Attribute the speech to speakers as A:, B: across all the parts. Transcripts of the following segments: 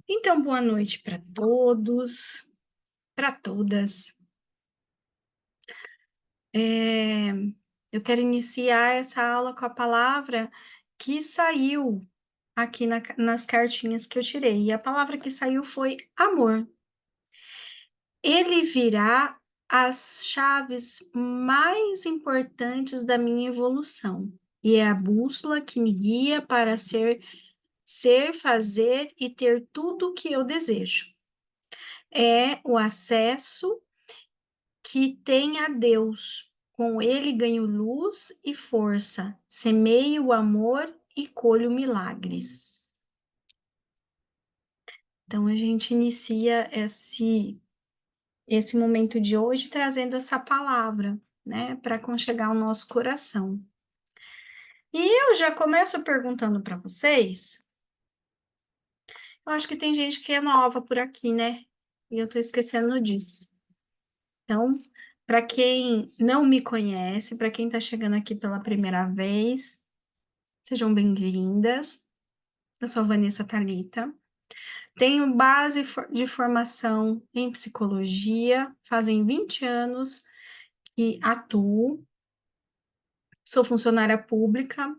A: Então, boa noite para todos, para todas. É, eu quero iniciar essa aula com a palavra que saiu aqui nas cartinhas que eu tirei. E a palavra que saiu foi amor. Ele virá as chaves mais importantes da minha evolução e é a bússola que me guia para fazer e ter tudo o que eu desejo. É o acesso que tem a Deus. Com ele ganho luz e força, semeio o amor e colho milagres. Então a gente inicia esse momento de hoje trazendo essa palavra, né, para aconchegar o nosso coração. E eu já começo perguntando para vocês. Eu acho que tem gente que é nova por aqui, né? E eu estou esquecendo disso. Então, para quem não me conhece, para quem está chegando aqui pela primeira vez, sejam bem-vindas. Eu sou a Vanessa Thalita. Tenho base de formação em psicologia, fazem 20 anos que atuo. Sou funcionária pública.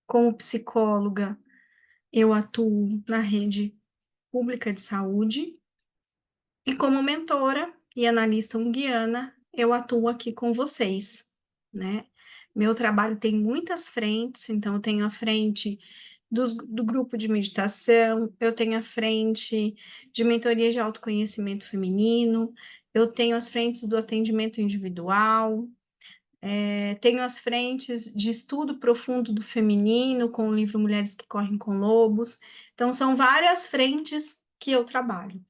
A: Como psicóloga, eu atuo na rede pública de saúde. E como mentora e analista unguiana, eu atuo aqui com vocês, né? Meu trabalho tem muitas frentes, então eu tenho a frente do grupo de meditação, eu tenho a frente de mentoria de autoconhecimento feminino, eu tenho as frentes do atendimento individual, tenho as frentes de estudo profundo do feminino, com o livro Mulheres que Correm com Lobos. Então, são várias frentes que eu trabalho.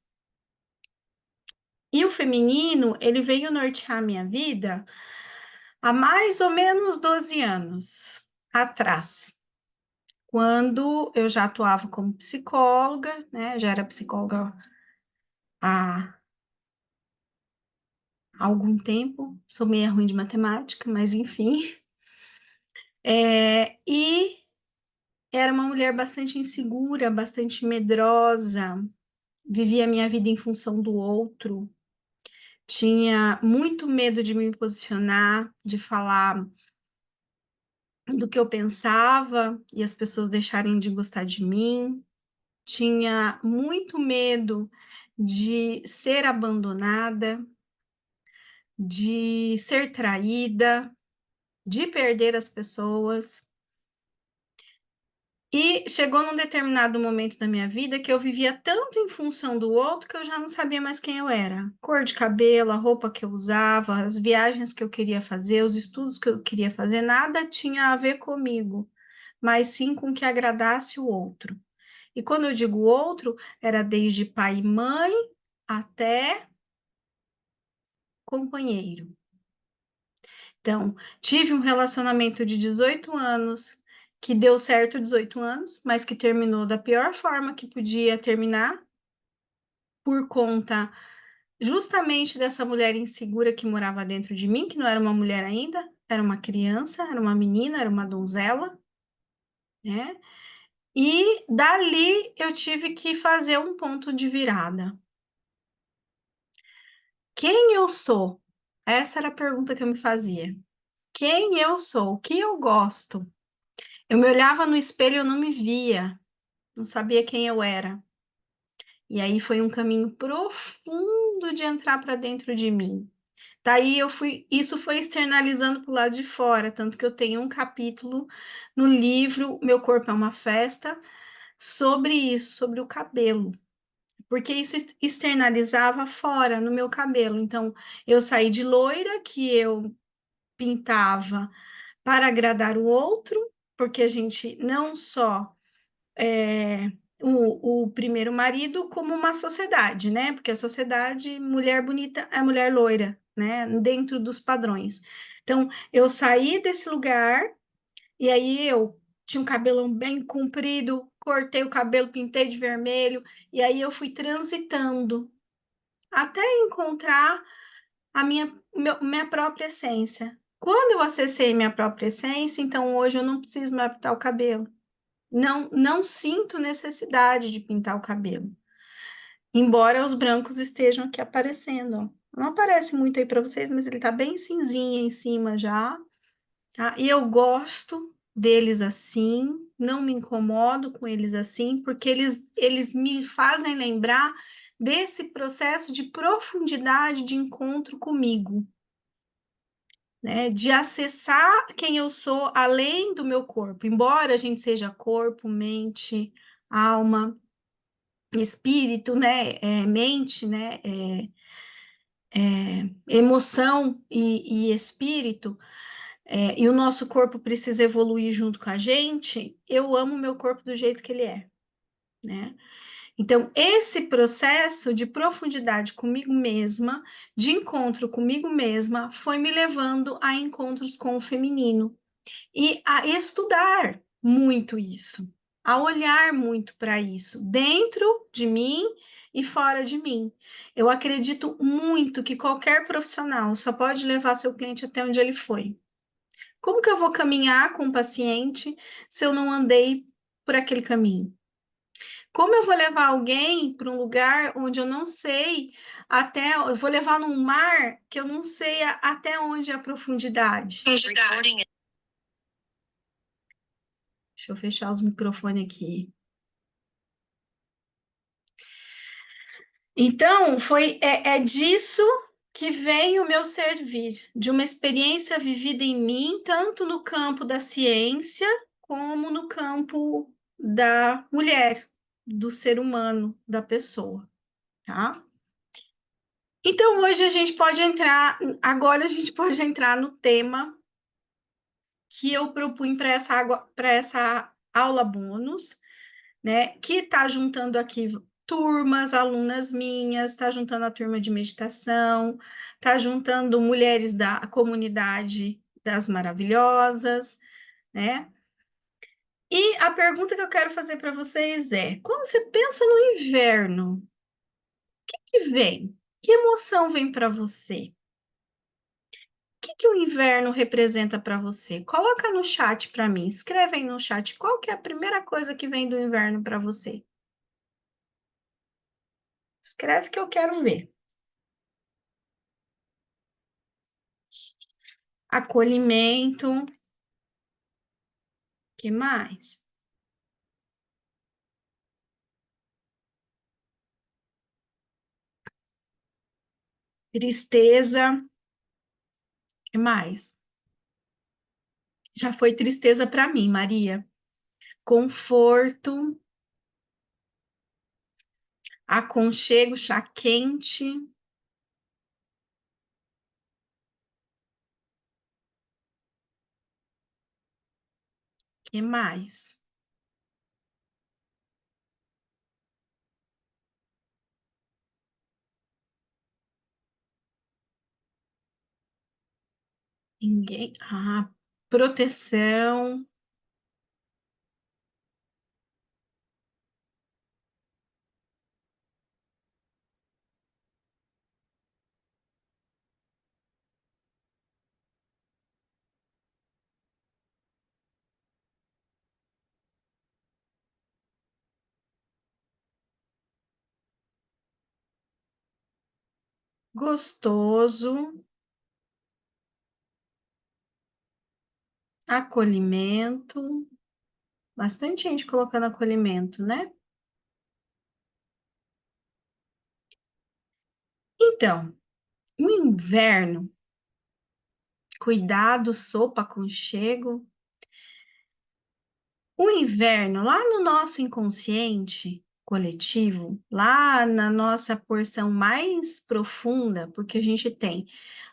A: E o feminino, ele veio nortear minha vida há mais ou menos 12 anos atrás, quando eu já atuava como psicóloga, né? Já era psicóloga há algum tempo, sou meio ruim de matemática, mas enfim. E era uma mulher bastante insegura, bastante medrosa, vivia a minha vida em função do outro, tinha muito medo de me posicionar, de falar do que eu pensava e as pessoas deixarem de gostar de mim. Tinha muito medo de ser abandonada, de ser traída, de perder as pessoas. E chegou num determinado momento da minha vida que eu vivia tanto em função do outro que eu já não sabia mais quem eu era. Cor de cabelo, a roupa que eu usava, as viagens que eu queria fazer, os estudos que eu queria fazer, nada tinha a ver comigo, mas sim com que agradasse o outro. E quando eu digo outro, era desde pai e mãe até companheiro. Então, tive um relacionamento de 18 anos, que deu certo 18 anos, mas que terminou da pior forma que podia terminar, por conta justamente dessa mulher insegura que morava dentro de mim, que não era uma mulher ainda, era uma criança, era uma menina, era uma donzela, né? E dali eu tive que fazer um ponto de virada. Quem eu sou? Essa era a pergunta que eu me fazia. Quem eu sou? O que eu gosto? Eu me olhava no espelho e eu não me via, não sabia quem eu era. E aí foi um caminho profundo de entrar para dentro de mim. Daí isso foi externalizando para o lado de fora, tanto que eu tenho um capítulo no livro Meu Corpo é uma Festa sobre isso, sobre o cabelo. Porque isso externalizava fora no meu cabelo. Então, eu saí de loira, que eu pintava para agradar o outro, porque a gente não só o primeiro marido, como uma sociedade, né? Porque a sociedade, mulher bonita é mulher loira, né? Dentro dos padrões. Então, eu saí desse lugar e aí eu tinha um cabelão bem comprido, cortei o cabelo, pintei de vermelho, e aí eu fui transitando até encontrar minha própria essência. Quando eu acessei minha própria essência, então hoje eu não preciso mais pintar o cabelo. Não sinto necessidade de pintar o cabelo. embora os brancos estejam aqui aparecendo, ó. Não aparece muito aí para vocês, mas ele tá bem cinzinha em cima já, tá? E eu gosto deles assim, não me incomodo com eles assim, porque eles me fazem lembrar desse processo de profundidade de encontro comigo, né? De acessar quem eu sou além do meu corpo, embora a gente seja corpo, mente, alma, espírito, né? Mente, né? Emoção e espírito, e o nosso corpo precisa evoluir junto com a gente, eu amo o meu corpo do jeito que ele é, né? Então, esse processo de profundidade comigo mesma, de encontro comigo mesma, foi me levando a encontros com o feminino e a estudar muito isso, a olhar muito para isso, dentro de mim e fora de mim. Eu acredito muito que qualquer profissional só pode levar seu cliente até onde ele foi. Como que eu vou caminhar com o paciente se eu não andei por aquele caminho? Como eu vou levar alguém para um lugar onde eu não sei até, eu vou levar num mar que eu não sei até onde é a profundidade? Deixa eu fechar os microfones aqui. Então, é disso que vem o meu servir, de uma experiência vivida em mim, tanto no campo da ciência, como no campo da mulher, do ser humano, da pessoa, tá? Então, hoje a gente pode entrar, agora a gente pode entrar no tema que eu propunha para essa aula bônus, né? Que está juntando aqui turmas, alunas minhas, está juntando a turma de meditação, está juntando mulheres da comunidade das maravilhosas, né? E a pergunta que eu quero fazer para vocês é: quando você pensa no inverno, o que vem? Que emoção vem para você? Que o inverno representa para você? Coloca no chat para mim, escreve aí no chat qual que é a primeira coisa que vem do inverno para você. Escreve que eu quero ver. Acolhimento, que mais? Tristeza, que mais? Já foi tristeza para mim, Maria. Conforto, aconchego, chá quente, que mais? Ninguém. Ah, proteção, gostoso, acolhimento. Bastante gente colocando acolhimento, né? Então, o inverno, cuidado, sopa, aconchego. O inverno, lá no nosso inconsciente coletivo, lá na nossa porção mais profunda, porque a gente tem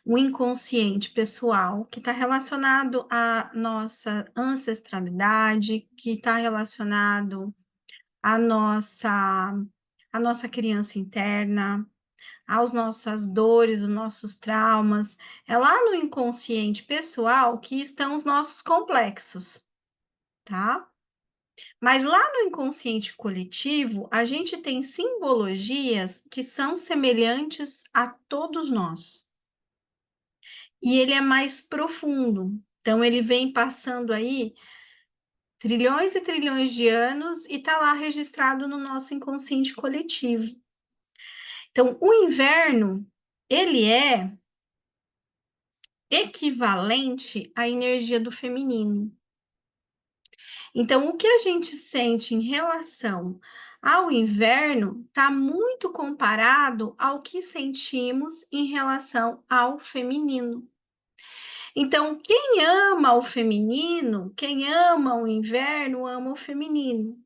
A: o inconsciente pessoal, que está relacionado à nossa ancestralidade, que está relacionado à nossa criança interna, às nossas dores, os nossos traumas. É lá no inconsciente pessoal que estão os nossos complexos, tá? Mas lá no inconsciente coletivo, a gente tem simbologias que são semelhantes a todos nós. E ele é mais profundo. Então, ele vem passando aí trilhões e trilhões de anos e está lá registrado no nosso inconsciente coletivo. Então, o inverno, ele é equivalente à energia do feminino. Então, o que a gente sente em relação ao inverno está muito comparado ao que sentimos em relação ao feminino. Então, quem ama o feminino, quem ama o inverno, ama o feminino.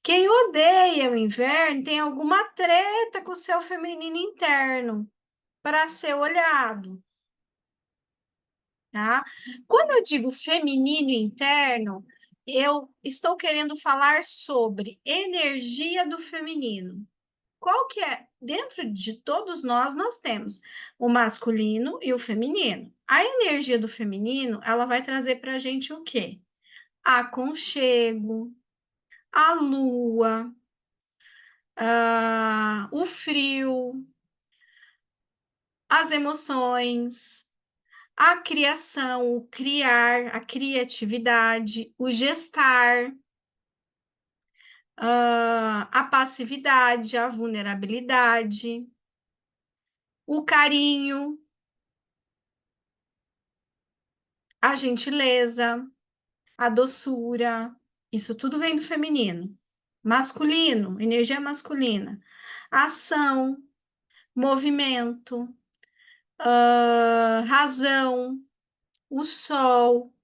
A: Quem odeia o inverno tem alguma treta com o seu feminino interno para ser olhado, tá? Quando eu digo feminino interno, eu estou querendo falar sobre energia do feminino. Qual que é? Dentro de todos nós, nós temos o masculino e o feminino. A energia do feminino, ela vai trazer para a gente o quê? Aconchego, a lua, o frio, as emoções, a criação, o criar, a criatividade, o gestar, a passividade, a vulnerabilidade, o carinho, a gentileza, a doçura. Isso tudo vem do feminino. Masculino, energia masculina. Ação, movimento, razão, o sol,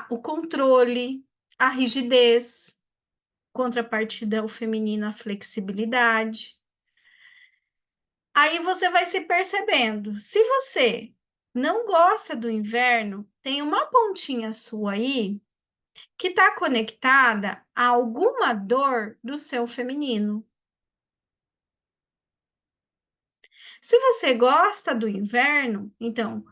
A: o controle, a rigidez. Contrapartida, o feminino, a flexibilidade. Aí você vai se percebendo. Se você não gosta do inverno, tem uma pontinha sua aí que está conectada a alguma dor do seu feminino. Se você gosta do inverno, então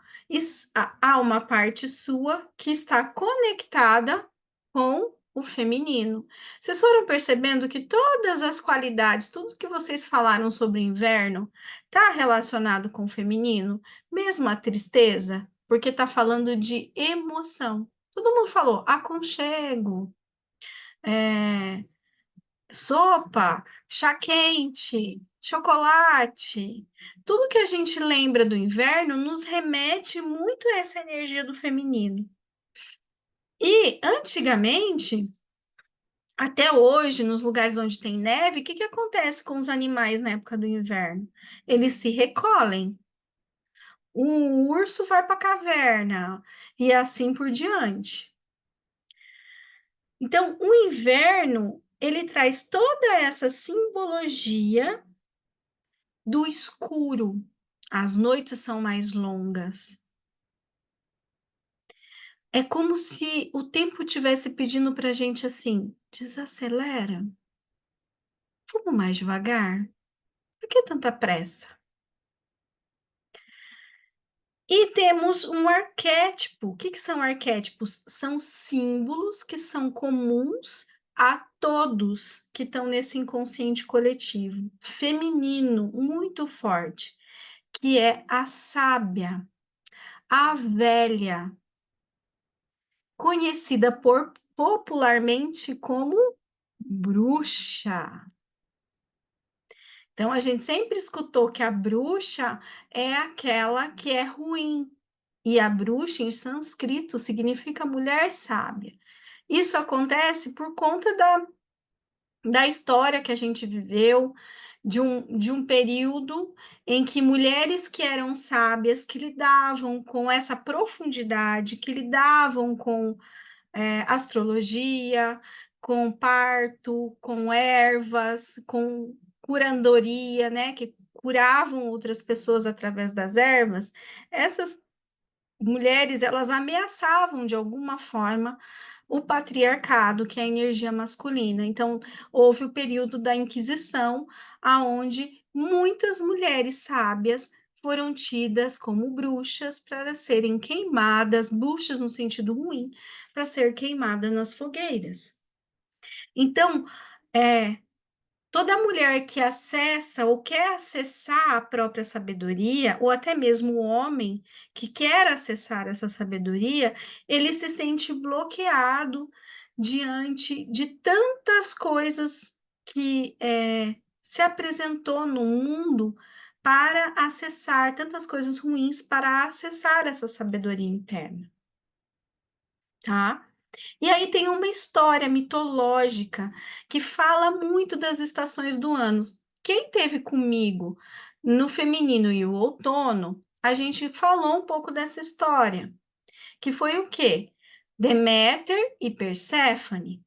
A: há uma parte sua que está conectada com o feminino. Vocês foram percebendo que todas as qualidades, tudo que vocês falaram sobre o inverno, está relacionado com o feminino, mesmo a tristeza, porque está falando de emoção. Todo mundo falou aconchego, é, sopa, chá quente, chocolate. Tudo que a gente lembra do inverno nos remete muito a essa energia do feminino. E antigamente, até hoje, nos lugares onde tem neve, o que que acontece com os animais na época do inverno? Eles se recolhem. O urso vai para a caverna e assim por diante. Então, o inverno, ele traz toda essa simbologia do escuro. As noites são mais longas. É como se o tempo tivesse pedindo para a gente assim: desacelera, vamos mais devagar. Por que tanta pressa? E temos um arquétipo. O que que são arquétipos? São símbolos que são comuns a todos que estão nesse inconsciente coletivo, feminino, muito forte, que é a sábia, a velha, conhecida popularmente como bruxa. Então, a gente sempre escutou que a bruxa é aquela que é ruim. E a bruxa, em sânscrito, significa mulher sábia. Isso acontece por conta da história que a gente viveu, de um período em que mulheres que eram sábias, que lidavam com essa profundidade, que lidavam com astrologia, com parto, com ervas, com curandoria, né, que curavam outras pessoas através das ervas, essas mulheres, elas ameaçavam de alguma forma o patriarcado, que é a energia masculina. Então, houve o período da Inquisição, aonde muitas mulheres sábias foram tidas como bruxas para serem queimadas, bruxas no sentido ruim, para ser queimada nas fogueiras. Então, é, toda mulher que acessa ou quer acessar a própria sabedoria, ou até mesmo o homem que quer acessar essa sabedoria, ele se sente bloqueado diante de tantas coisas que se apresentou no mundo para acessar tantas coisas ruins, para acessar essa sabedoria interna, tá? E aí tem uma história mitológica que fala muito das estações do ano. Quem teve comigo no feminino e o outono, a gente falou um pouco dessa história, que foi o quê? Deméter e Perséfone.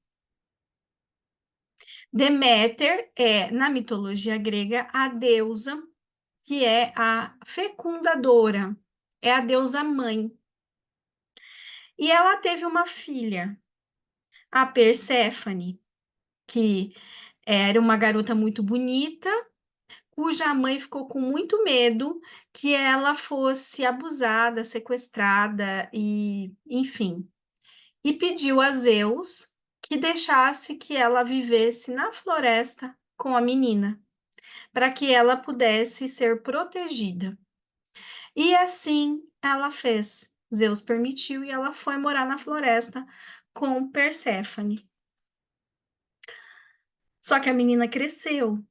A: Deméter é, na mitologia grega, a deusa que é a fecundadora, é a deusa mãe. E ela teve uma filha, a Perséfone, que era uma garota muito bonita, cuja mãe ficou com muito medo que ela fosse abusada, sequestrada e, enfim, e pediu a Zeus que deixasse que ela vivesse na floresta com a menina, para que ela pudesse ser protegida. E assim ela fez. Zeus permitiu e ela foi morar na floresta com Perséfone. Só que a menina cresceu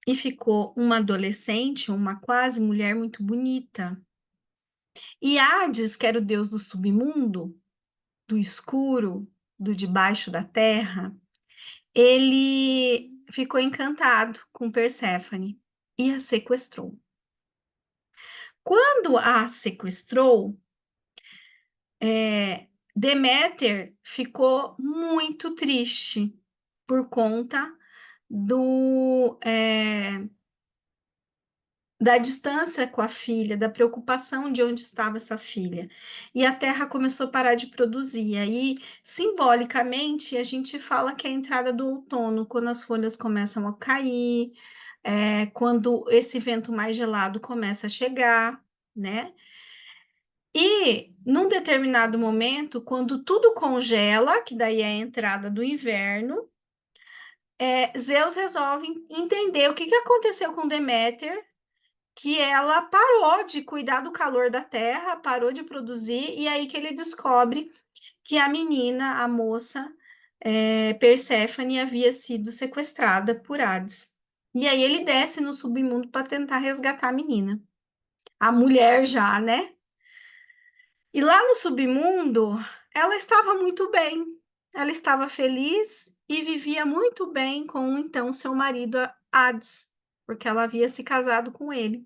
A: e ficou uma adolescente, uma quase mulher muito bonita. E Hades, que era o deus do submundo, do escuro, do debaixo da terra, ele ficou encantado com Perséfone e a sequestrou. Quando a sequestrou, Deméter ficou muito triste por conta da distância com a filha, da preocupação de onde estava essa filha. E a terra começou a parar de produzir. Aí, simbolicamente, a gente fala que é a entrada do outono, quando as folhas começam a cair, quando esse vento mais gelado começa a chegar, né? E num determinado momento, quando tudo congela, que daí é a entrada do inverno, Zeus resolve entender o que que aconteceu com Deméter, que ela parou de cuidar do calor da terra, parou de produzir, e aí que ele descobre que a menina, a moça, Perséfone, havia sido sequestrada por Hades. E aí ele desce no submundo para tentar resgatar a menina. A mulher já, né? E lá no submundo, ela estava muito bem. Ela estava feliz e vivia muito bem com então seu marido Hades, porque ela havia se casado com ele.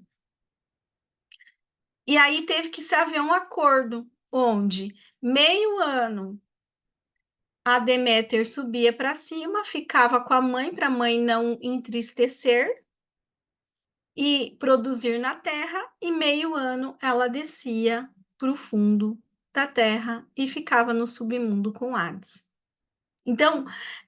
A: E aí teve que se haver um acordo, onde meio ano a Deméter subia para cima, ficava com a mãe para a mãe não entristecer e produzir na terra, e meio ano ela descia para o fundo da terra e ficava no submundo com Hades. Então,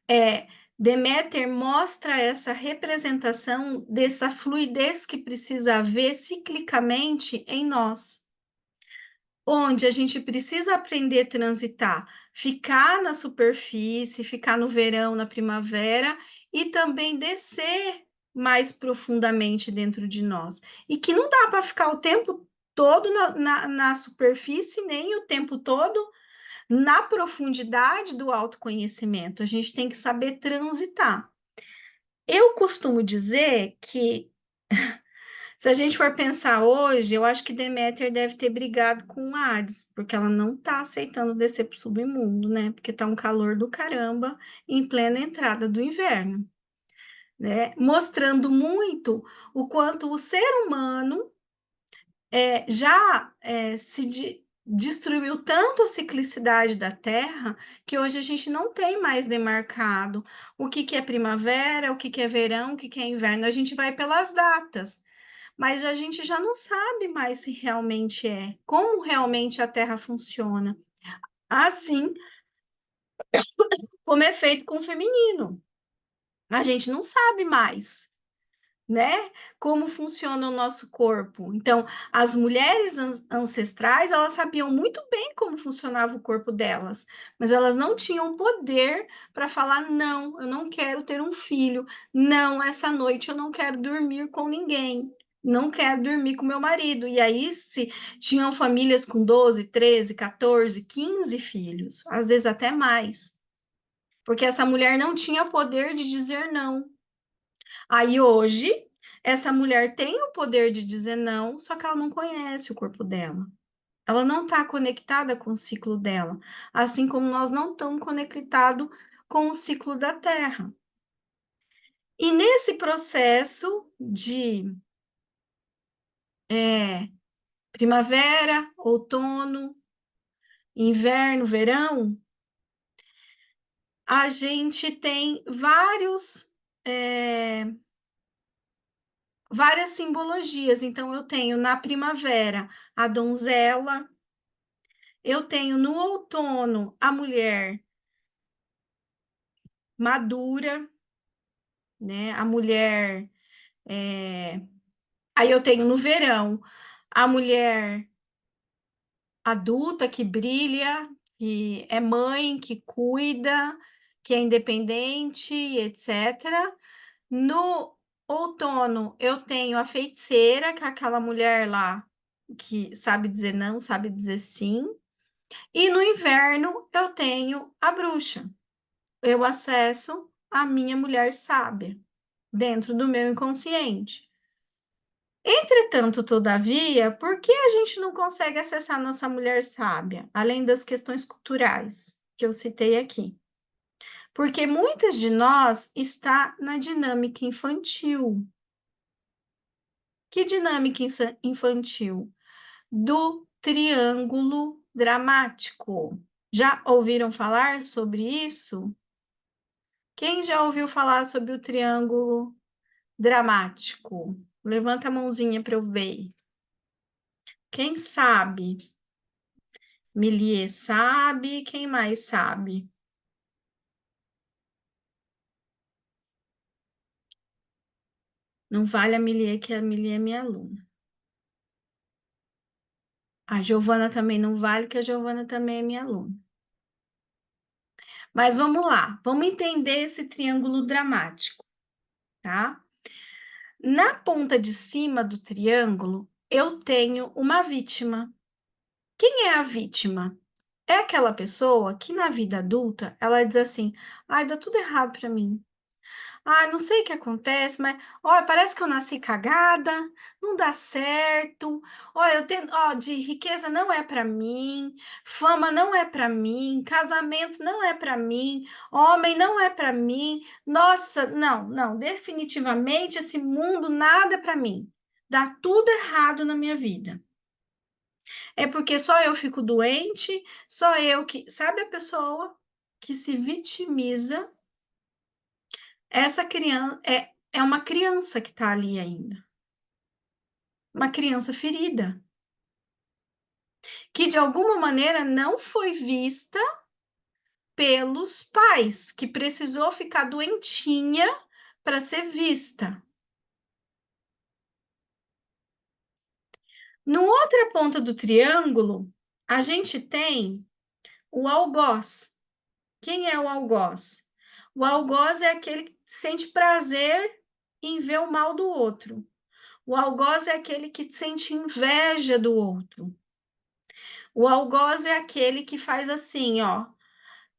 A: é, Deméter mostra essa representação dessa fluidez que precisa haver ciclicamente em nós, onde a gente precisa aprender a transitar, ficar na superfície, ficar no verão, na primavera e também descer mais profundamente dentro de nós. E que não dá para ficar o tempo todo na superfície, nem o tempo todo na profundidade do autoconhecimento. A gente tem que saber transitar. Eu costumo dizer que se a gente for pensar hoje, eu acho que Deméter deve ter brigado com Hades, porque ela não tá aceitando descer pro submundo, né? Porque tá um calor do caramba em plena entrada do inverno, né? Mostrando muito o quanto o ser humano já destruiu tanto a ciclicidade da Terra que hoje a gente não tem mais demarcado o que que é primavera, o que que é verão, o que que é inverno. A gente vai pelas datas, mas a gente já não sabe mais se realmente como realmente a Terra funciona. Assim como é feito com o feminino. A gente não sabe mais, né? Como funciona o nosso corpo. Então, as mulheres ancestrais, elas sabiam muito bem como funcionava o corpo delas, mas elas não tinham poder para falar: não, eu não quero ter um filho, não, essa noite eu não quero dormir com ninguém. Não quero dormir com meu marido. E aí, se tinham famílias com 12, 13, 14, 15 filhos, às vezes até mais, porque essa mulher não tinha poder de dizer não. Aí hoje, essa mulher tem o poder de dizer não, só que ela não conhece o corpo dela. Ela não está conectada com o ciclo dela, assim como nós não estamos conectados com o ciclo da Terra. E nesse processo de primavera, outono, inverno, verão, a gente tem várias simbologias. Então, eu tenho na primavera a donzela, eu tenho no outono a mulher madura, né? A mulher. Aí eu tenho no verão a mulher adulta que brilha, que é mãe, que cuida, que é independente, etc. No outono, eu tenho a feiticeira, que é aquela mulher lá que sabe dizer não, sabe dizer sim. E no inverno, eu tenho a bruxa. Eu acesso a minha mulher sábia dentro do meu inconsciente. Entretanto, todavia, por que a gente não consegue acessar nossa mulher sábia, além das questões culturais que eu citei aqui? Porque muitas de nós está na dinâmica infantil. Que dinâmica infantil? Do triângulo dramático. Já ouviram falar sobre isso? Quem já ouviu falar sobre o triângulo dramático? Levanta a mãozinha para eu ver. Quem sabe? Milie sabe, quem mais sabe? Não vale a Milie, que a Milie é minha aluna. A Giovana também não vale, que a Giovana também é minha aluna. Mas vamos lá, vamos entender esse triângulo dramático, tá? Na ponta de cima do triângulo, eu tenho uma vítima. Quem é a vítima? É aquela pessoa que na vida adulta ela diz assim: ai, dá tudo errado para mim. Ah, não sei o que acontece, mas olha, parece que eu nasci cagada, não dá certo. Olha, eu tenho, ó, de riqueza não é para mim, fama não é para mim, casamento não é para mim, homem não é para mim. Nossa, não, não, definitivamente esse mundo nada é para mim. Dá tudo errado na minha vida. É porque só eu fico doente, só eu que, sabe a pessoa que se vitimiza essa criança é uma criança que está ali ainda, uma criança ferida, que de alguma maneira não foi vista pelos pais, que precisou ficar doentinha para ser vista. No outra ponta do triângulo, a gente tem o algoz. Quem é o algoz? O algoz é aquele que sente prazer em ver o mal do outro. O algoz é aquele que sente inveja do outro. O algoz é aquele que faz assim, ó.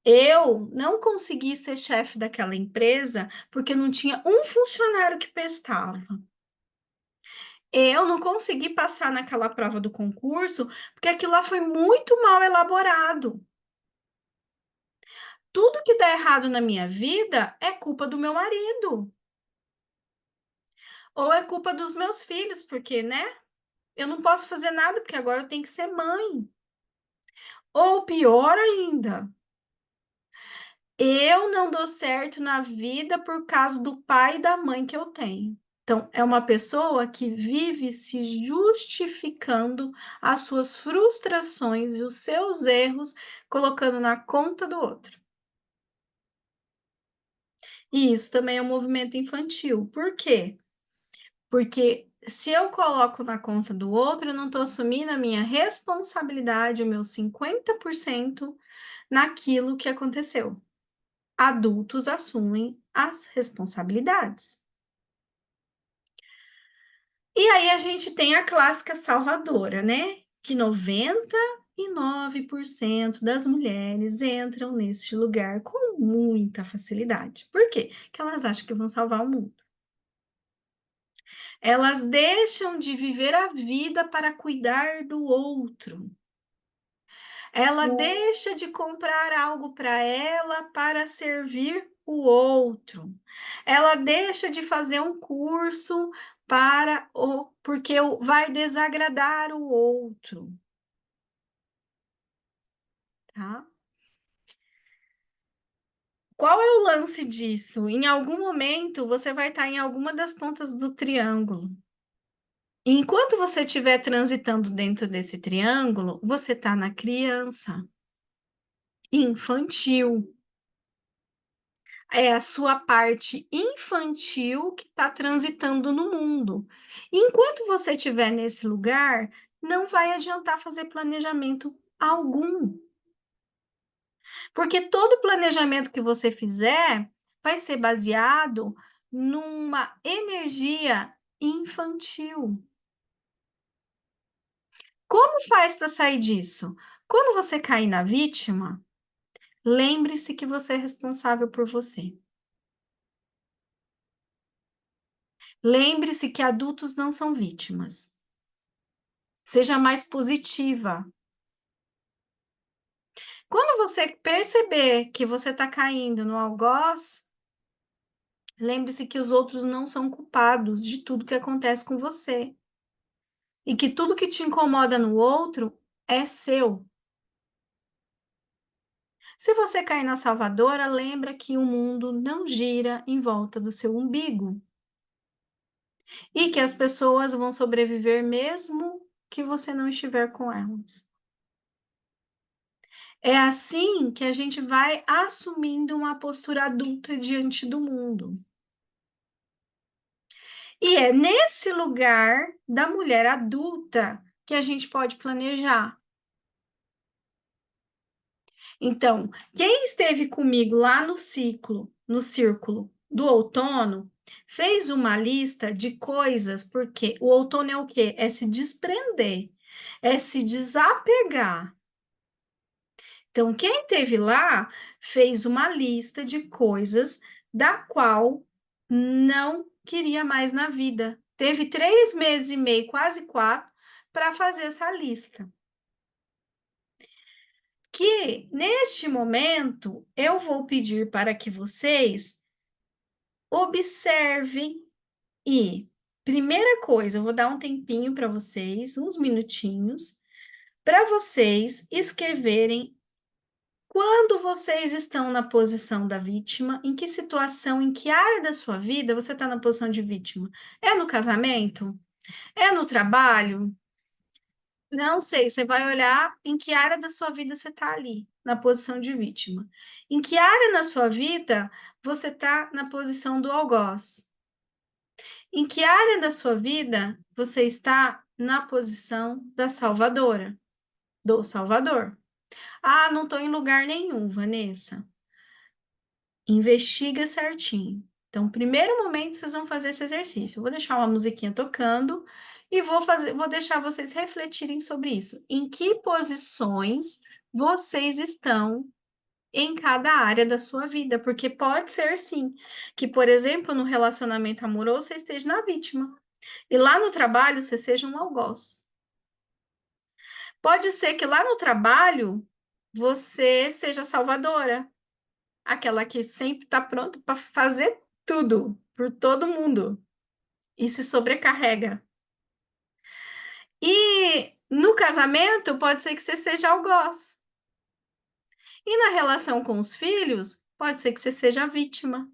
A: Eu não consegui ser chefe daquela empresa porque não tinha um funcionário que prestava. Eu não consegui passar naquela prova do concurso porque aquilo lá foi muito mal elaborado. Tudo que dá errado na minha vida é culpa do meu marido. Ou é culpa dos meus filhos, porque, né? Eu não posso fazer nada porque agora eu tenho que ser mãe. Ou pior ainda, eu não dou certo na vida por causa do pai e da mãe que eu tenho. Então, é uma pessoa que vive se justificando as suas frustrações e os seus erros, colocando na conta do outro. E isso também é um movimento infantil. Por quê? Porque se eu coloco na conta do outro, eu não estou assumindo a minha responsabilidade, o meu 50% naquilo que aconteceu. Adultos assumem as responsabilidades. E aí a gente tem a clássica salvadora, né? Que 99% das mulheres entram neste lugar com muita facilidade. Por quê? Porque elas acham que vão salvar o mundo. Elas deixam de viver a vida para cuidar do outro. Ela deixa de comprar algo para ela para servir o outro. Ela deixa de fazer um curso para o porque vai desagradar o outro, tá? Qual é o lance disso? Em algum momento você vai estar em alguma das pontas do triângulo. E enquanto você estiver transitando dentro desse triângulo, você está na criança, infantil. É a sua parte infantil que está transitando no mundo. Enquanto você estiver nesse lugar, não vai adiantar fazer planejamento algum, porque todo planejamento que você fizer vai ser baseado numa energia infantil. Como faz para sair disso? Quando você cair na vítima, lembre-se que você é responsável por você. Lembre-se que adultos não são vítimas. Seja mais positiva. Quando você perceber que você está caindo no algoz, lembre-se que os outros não são culpados de tudo que acontece com você. E que tudo que te incomoda no outro é seu. Se você cair na salvadora, lembra que o mundo não gira em volta do seu umbigo. E que as pessoas vão sobreviver mesmo que você não estiver com elas. É assim que a gente vai assumindo uma postura adulta diante do mundo. E é nesse lugar da mulher adulta que a gente pode planejar. Então, quem esteve comigo lá no círculo do outono, fez uma lista de coisas, porque o outono é o quê? É se desprender, é se desapegar. Então, quem esteve lá fez uma lista de coisas da qual não queria mais na vida. Teve 3 meses e meio, quase 4, para fazer essa lista. Que neste momento eu vou pedir para que vocês observem e, primeira coisa, eu vou dar um tempinho para vocês, uns minutinhos, para vocês escreverem quando vocês estão na posição da vítima, em que situação, em que área da sua vida você está na posição de vítima? É no casamento? É no trabalho? Não sei, você vai olhar em que área da sua vida você está ali, na posição de vítima. Em que área na sua vida você está na posição do algoz? Em que área da sua vida você está na posição da salvadora, do salvador? Ah, não estou em lugar nenhum, Vanessa. Investiga certinho. Então, primeiro momento, vocês vão fazer esse exercício. Eu vou deixar uma musiquinha tocando e vou deixar vocês refletirem sobre isso. Em que posições vocês estão em cada área da sua vida? Porque pode ser sim, que, por exemplo, no relacionamento amoroso, você esteja na vítima. E lá no trabalho, você seja um algoz. Pode ser que lá no trabalho, você seja salvadora, aquela que sempre está pronta para fazer tudo por todo mundo e se sobrecarrega. E no casamento, pode ser que você seja algoz. E na relação com os filhos, pode ser que você seja a vítima.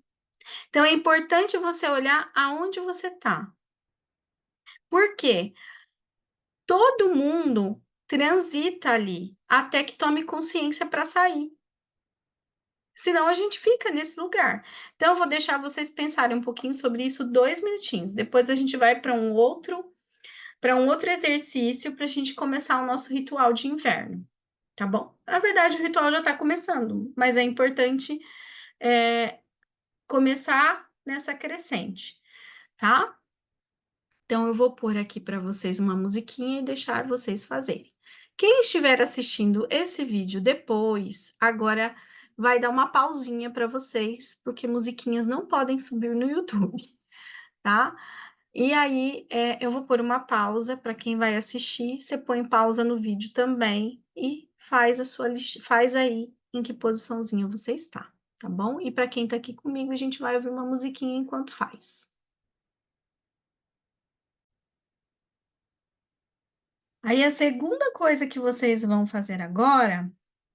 A: Então é importante você olhar aonde você está. Por quê? Todo mundo transita ali até que tome consciência para sair. Senão a gente fica nesse lugar. Então, eu vou deixar vocês pensarem um pouquinho sobre isso 2 minutinhos. Depois a gente vai para um outro exercício para a gente começar o nosso ritual de inverno, tá bom? Na verdade, o ritual já está começando, mas é importante começar nessa crescente, tá? Então, eu vou pôr aqui para vocês uma musiquinha e deixar vocês fazerem. Quem estiver assistindo esse vídeo depois, agora vai dar uma pausinha para vocês, porque musiquinhas não podem subir no YouTube, tá? E aí, eu vou pôr uma pausa para quem vai assistir, você põe pausa no vídeo também e faz a sua faz aí em que posiçãozinha você está, tá bom? E para quem está aqui comigo, a gente vai ouvir uma musiquinha enquanto faz. Aí a segunda coisa que vocês vão fazer agora,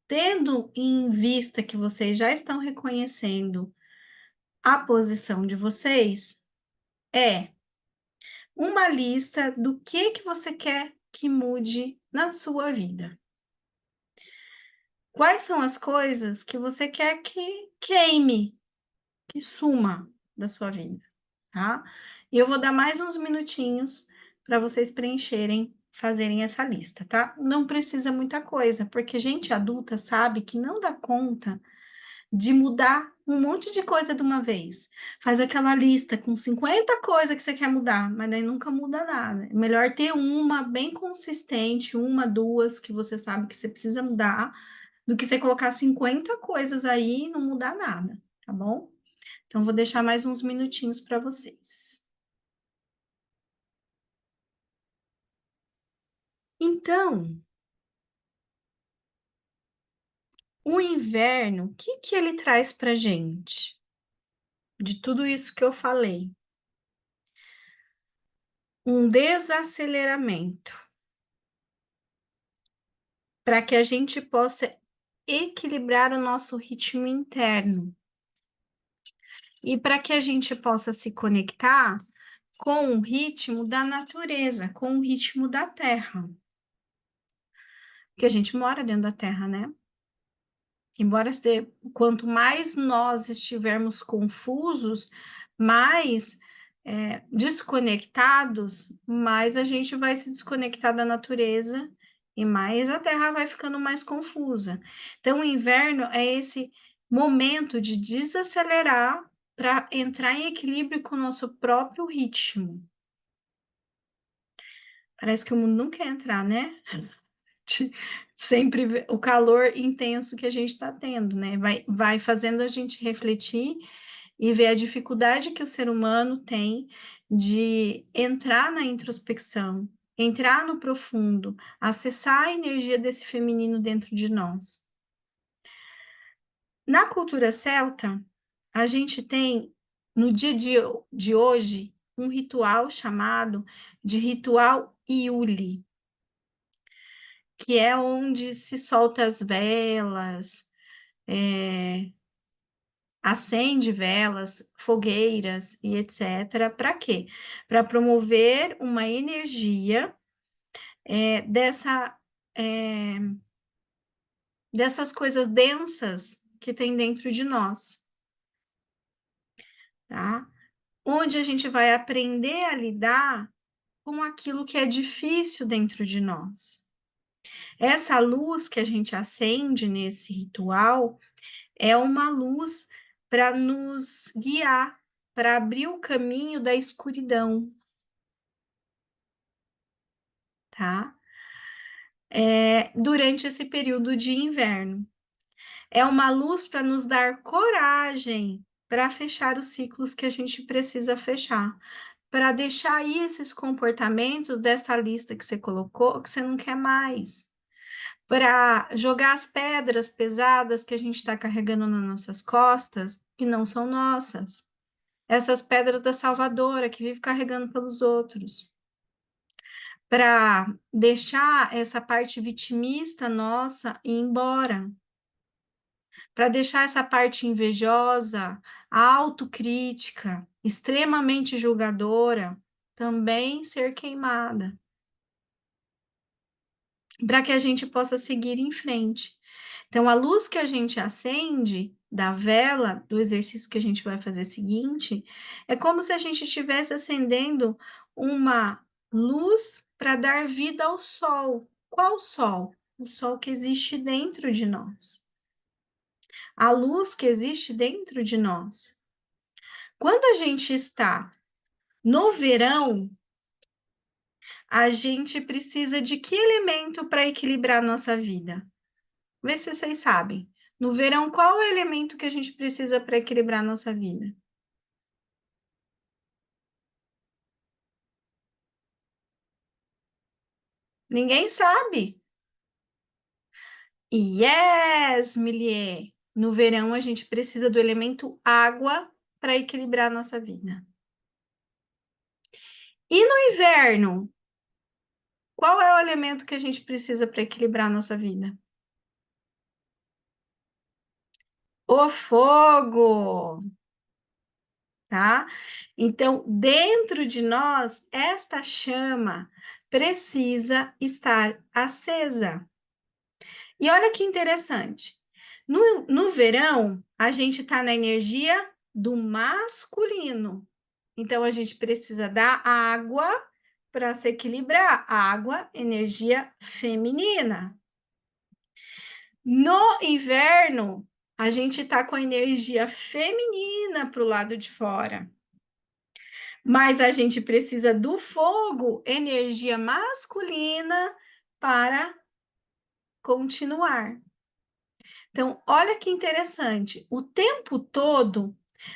A: tendo em vista que vocês já estão reconhecendo a posição de vocês, é uma lista do que você quer que mude na sua vida. Quais são as coisas que você quer que queime, que suma da sua vida, tá? E eu vou dar mais uns minutinhos para vocês preencherem, fazerem essa lista, tá? Não precisa muita coisa, porque gente adulta sabe que não dá conta de mudar um monte de coisa de uma vez. Faz aquela lista com 50 coisas que você quer mudar, mas daí nunca muda nada. É melhor ter uma bem consistente, uma, duas, que você sabe que você precisa mudar, do que você colocar 50 coisas aí e não mudar nada, tá bom? Então, vou deixar mais uns minutinhos para vocês. Então, o inverno, o que que ele traz para gente? De tudo isso que eu falei, um desaceleramento para que a gente possa equilibrar o nosso ritmo interno e para que a gente possa se conectar com o ritmo da natureza, com o ritmo da terra, porque a gente mora dentro da terra, né? Embora quanto mais nós estivermos confusos, mais desconectados, mais a gente vai se desconectar da natureza e mais a Terra vai ficando mais confusa. Então, o inverno é esse momento de desacelerar para entrar em equilíbrio com o nosso próprio ritmo. Parece que o mundo não quer entrar, né? Sempre o calor intenso que a gente está tendo, né? Vai fazendo a gente refletir e ver a dificuldade que o ser humano tem de entrar na introspecção, entrar no profundo, acessar a energia desse feminino dentro de nós. Na cultura celta, a gente tem, no dia de hoje, um ritual chamado de ritual Iuli, que é onde se solta as velas, acende velas, fogueiras e etc. Para quê? Para promover uma energia dessa, é, dessas coisas densas que tem dentro de nós, tá? Onde a gente vai aprender a lidar com aquilo que é difícil dentro de nós. Essa luz que a gente acende nesse ritual é uma luz para nos guiar, para abrir o caminho da escuridão, tá? Durante esse período de inverno. É uma luz para nos dar coragem para fechar os ciclos que a gente precisa fechar, para deixar aí esses comportamentos dessa lista que você colocou, que você não quer mais, para jogar as pedras pesadas que a gente está carregando nas nossas costas, que não são nossas. Essas pedras da salvadora que vive carregando pelos outros, para deixar essa parte vitimista nossa ir embora, para deixar essa parte invejosa, autocrítica, extremamente julgadora, também ser queimada, para que a gente possa seguir em frente. Então, a luz que a gente acende da vela, do exercício que a gente vai fazer seguinte, é como se a gente estivesse acendendo uma luz para dar vida ao sol. Qual sol? O sol que existe dentro de nós. A luz que existe dentro de nós. Quando a gente está no verão, a gente precisa de que elemento para equilibrar a nossa vida? Vê se vocês sabem. No verão, qual é o elemento que a gente precisa para equilibrar a nossa vida? Ninguém sabe. Yes, Milie. No verão, a gente precisa do elemento água para equilibrar a nossa vida. E no inverno, qual é o elemento que a gente precisa para equilibrar a nossa vida? O fogo, tá? Então, dentro de nós, esta chama precisa estar acesa. E olha que interessante. No verão, a gente está na energia do masculino. Então, a gente precisa da água para se equilibrar. Água, energia feminina. No inverno, a gente está com a energia feminina para o lado de fora. Mas a gente precisa do fogo, energia masculina, para continuar. Então, olha que interessante, o tempo todo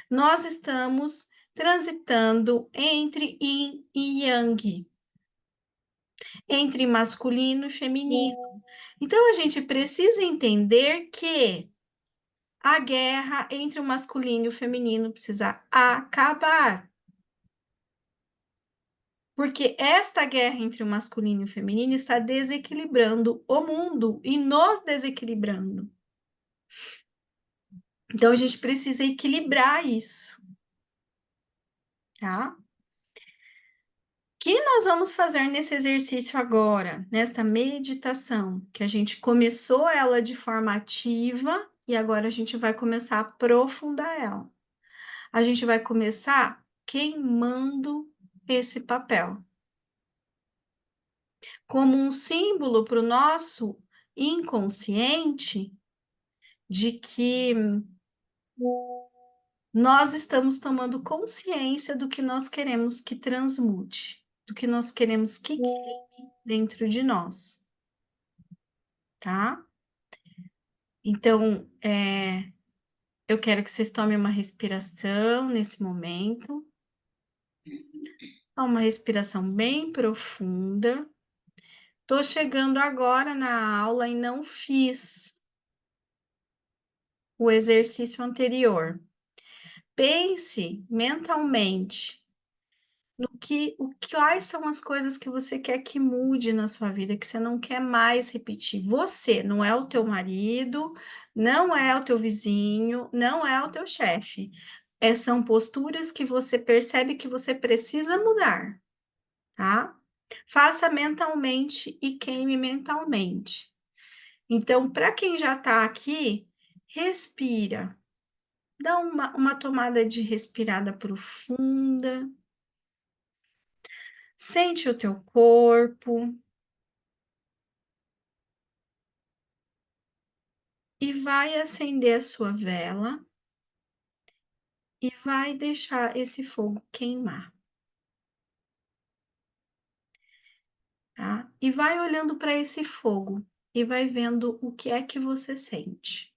A: nós estamos transitando entre yin e yang, entre masculino e feminino. Então, a gente precisa entender que a guerra entre o masculino e o feminino precisa acabar. Porque esta guerra entre o masculino e o feminino está desequilibrando o mundo e nos desequilibrando. Então, a gente precisa equilibrar isso, tá? O que nós vamos fazer nesse exercício agora, nesta meditação, que a gente começou ela de forma ativa e agora a gente vai começar a aprofundar ela. A gente vai começar queimando esse papel como um símbolo para o nosso inconsciente de que nós estamos tomando consciência do que nós queremos que transmute, do que nós queremos que queime dentro de nós, tá? Então, eu quero que vocês tomem uma respiração nesse momento. Uma respiração bem profunda. Tô chegando agora na aula e não fiz o exercício anterior. Pense mentalmente quais são as coisas que você quer que mude na sua vida, que você não quer mais repetir. Você, não é o teu marido, não é o teu vizinho, não é o teu chefe. São posturas que você percebe que você precisa mudar, tá? Faça mentalmente e queime mentalmente. Então, para quem já está aqui, respira. Dá uma tomada de respirada profunda. Sente o teu corpo e vai acender a sua vela e vai deixar esse fogo queimar, tá? E vai olhando para esse fogo e vai vendo o que é que você sente.